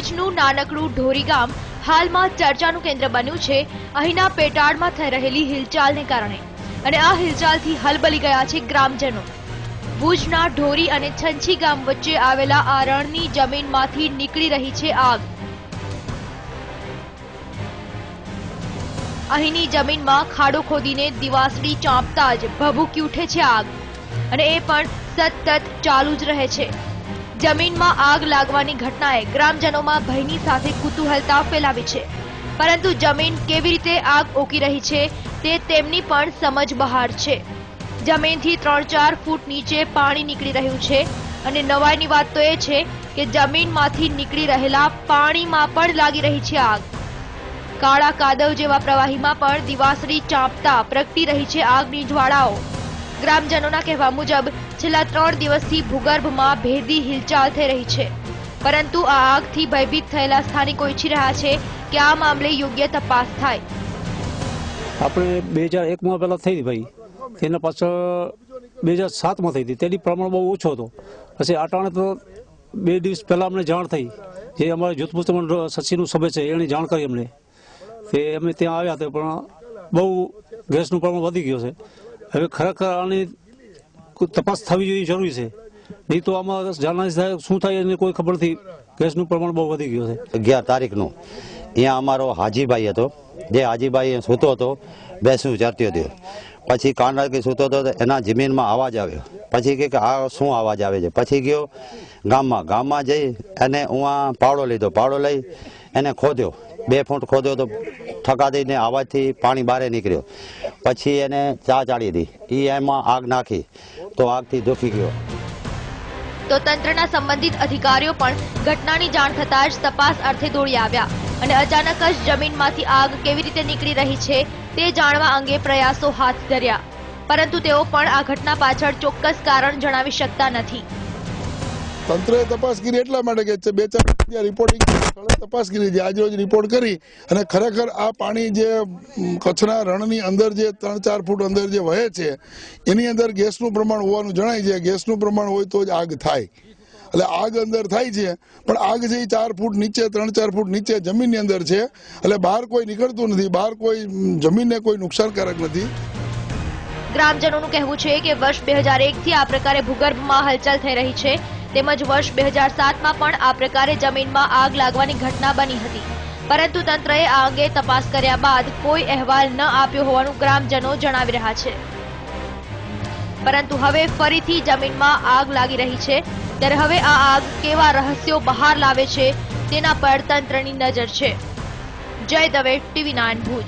ભુજનું નાનકડું ઢોરી ગામ હાલમાં ચર્ચાનું કેન્દ્ર બન્યું છે અહીંના પેટાળમાં થઈ રહેલી હિલચાલને કારણે, અને આ હિલચાલથી હલબલી ગયા છે ગ્રામજનો। ભુજના ઢોરી અને છંછી ગામ વચ્ચે આવેલા આ રણની જમીનમાંથી નીકળી રહી છે આગ। અહીંની જમીનમાં ખાડો ખોદીને દિવાસળી ચાંપતા જ ભભૂકી ઉઠે છે આગ, અને એ પણ સતત ચાલુ જ રહે છે। જમીનમાં આગ લાગવાની ઘટનાએ ગ્રામજનોમાં ભયની સાથે કુતૂહલતા ફેલાવી છે, પરંતુ જમીન કેવી રીતે આગ ઓકી રહી છે તે તેમની પણ સમજ બહાર છે। જમીનથી 3-4 ફૂટ નીચે પાણી નીકળી રહ્યું છે, અને નવાઈની વાત તો એ છે કે જમીનમાંથી નીકળી રહેલા પાણીમાં પણ લાગી રહી છે આગ। કાળા કાદવ જેવા પ્રવાહીમાં પણ દિવાસળી ચાંપતા પ્રગટી રહી છે આગની જ્વાળાઓ। ગ્રામજનોના કહેવા મુજબ છેલ્લા 3 દિવસથી ભૂગર્ભમાં ભેદી હિલચાલ થઈ રહી છે, પરંતુ આ આગથી ભયભીત થયેલા સ્થાનિકો ઈચ્છી રહ્યા છે કે આ મામલે યોગ્ય તપાસ થાય। આપણે 2001માં પહેલા થઈ હતી ભાઈ, તેના પાછળ 2007માં થઈ હતી, તેની પ્રમાણ બહુ ઓછો હતો। પછી અટાણે તો 2 દિવસ પહેલા અમને જાણ થઈ, જે અમારા જૂથમુસ્તમન સચિવનું સભ્ય છે એની જાણ કરી અમને, તે અમે ત્યાં આવ્યા હતા, પણ બહુ ગેસનું પ્રમાણ વધી ગયું છે। હવે ખરેખર આની તપાસ થવી જોઈએ, જરૂરી છે, નહીં તો આમાં જાણવાની શું થાય એની કોઈ ખબર નથી। ગેસનું પ્રમાણ બહુ વધી ગયું છે। 11 તારીખનું અહીંયા અમારો હાજીભાઈ હતો, જે હાજીભાઈ સૂતો હતો, ભેંસું ચરતી હતી। પછી કાંડાકી સૂતો હતો, એના જમીનમાં અવાજ આવ્યો। પછી કે આ શું અવાજ આવે છે? પછી ગયો ગામમાં જઈ અને હું પાવડો લીધો, પાવડો લઈ એને ખોદ્યો, 2 ફૂટ ખોદ્યો તો ઠકા દઈને અવાજથી પાણી બહાર નીકળ્યો। પછી એને ચા ચાળી હતી, એમાં આગ નાખી તો આગથી ધોકી ગયો। તો તંત્રના સંબંધિત અધિકારીઓ પણ ઘટનાની જાણ થતાં જ તપાસ અર્થે દોડી આવ્યા, અને અચાનક જ જમીનમાંથી આગ કેવી રીતે નીકળી રહી છે તે જાણવા અંગે પ્રયાસો હાથ ધર્યા, પરંતુ તેઓ પણ આ ઘટના પાછળ ચોક્કસ કારણ જણાવી શકતા નથી। તંત્રએ તપાસ કરી એટલા માટે કે 2-4 રિપોર્ટિંગ તપાસ કરી છે, આજ રોજ રિપોર્ટ કરી, અને ખરેખર આ પાણી જે કચ્છના રણની અંદર જે 3-4 ફૂટ અંદર જે વહે છે એની અંદર ગેસનું પ્રમાણ હોવાનું જણાય છે। ગેસનું પ્રમાણ હોય તો જ આગ થાય, એટલે આગ અંદર થાય છે, પણ આગ છે એ 4 ફૂટ નીચે 3-4 ફૂટ નીચે જમીનની અંદર છે, એટલે બહાર કોઈ નીકળતું નથી, બહાર કોઈ જમીનને કોઈ નુકસાનકારક નથી। ગ્રામજનોનું કહેવું છે કે વર્ષ 2001થી આ પ્રકારે ભૂગર્ભમાં હલચલ થઈ રહી છે, તેમજ વર્ષ 2007માં પણ આ પ્રકારે જમીનમાં આગ લાગવાની ઘટના બની હતી, પરંતુ તંત્રએ આ અંગે તપાસ કર્યા બાદ કોઈ અહેવાલ ન આપ્યો હોવાનું ગ્રામજનો જણાવી રહ્યા છે। પરંતુ હવે ફરીથી જમીનમાં આગ લાગી રહી છે, ત્યારે હવે આ આગ કેવા રહસ્યો બહાર લાવે છે તેના પર તંત્રની નજર છે। જય દવે, TV9 ભુજ।